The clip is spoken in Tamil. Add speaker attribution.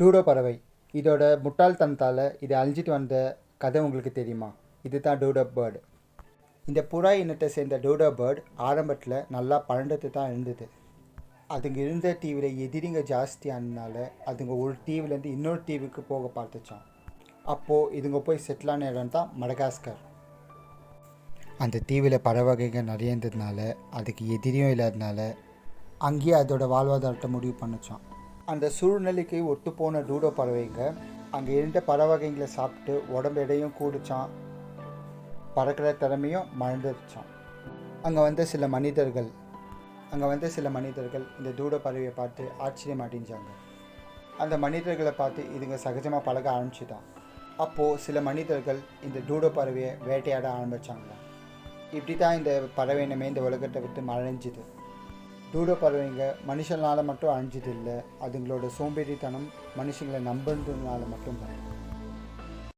Speaker 1: டூடோ பறவை இதோட முட்டாள்தனத்தால் இது அழிஞ்சிட்டு வந்த கதை உங்களுக்கு தெரியுமா? இதுதான் டூடோ பேர்டு. இந்த புறா இனத்தை சேர்ந்த டூடோ பேர்டு ஆரம்பத்தில் நல்லா பழண்டத்து தான் இருந்தது. அதுங்க இருந்த தீவில் எதிரிங்க ஜாஸ்தியானதுனால அதுங்க ஒரு தீவுலேருந்து இன்னொரு தீவுக்கு போக பார்த்துச்சான். அப்போது இதுங்க போய் செட்டிலான இடம் தான் மடகாஸ்கர். அந்த தீவில் பறவை வகைகள் நிறைய இருந்ததுனால அதுக்கு எதிரியும் இல்லாததுனால அங்கேயே அதோட வாழ்வாதாரத்தை முடிவு பண்ணிச்சான். அந்த சூழ்நிலைக்கு ஒத்துப்போன டூடோ பறவைங்க அங்கே இருந்த பறவைகளை சாப்பிட்டு உடம்பு எடையும் கூடிச்சான், பறக்கிற திறமையும் மறந்துடுச்சான். அங்கே வந்த சில மனிதர்கள் இந்த டூடோ பறவையை பார்த்து ஆச்சரியம் அடைஞ்சாங்க. அந்த மனிதர்களை பார்த்து இதுங்க சகஜமாக பழக ஆரம்பிச்சுதான். அப்போது சில மனிதர்கள் இந்த டூடோ பறவையை வேட்டையாட ஆரம்பித்தாங்க. இப்படி தான் இந்த பறவை இனமே இந்த உலகத்தை விட்டு மறைஞ்சுது. டூடோ பறவைங்க மனுஷனால மட்டும் அழிஞ்சது இல்லை, அதுங்களோட சோம்பேறித்தனம் மனுஷங்களை நம்புறதுனால மட்டும்தான்.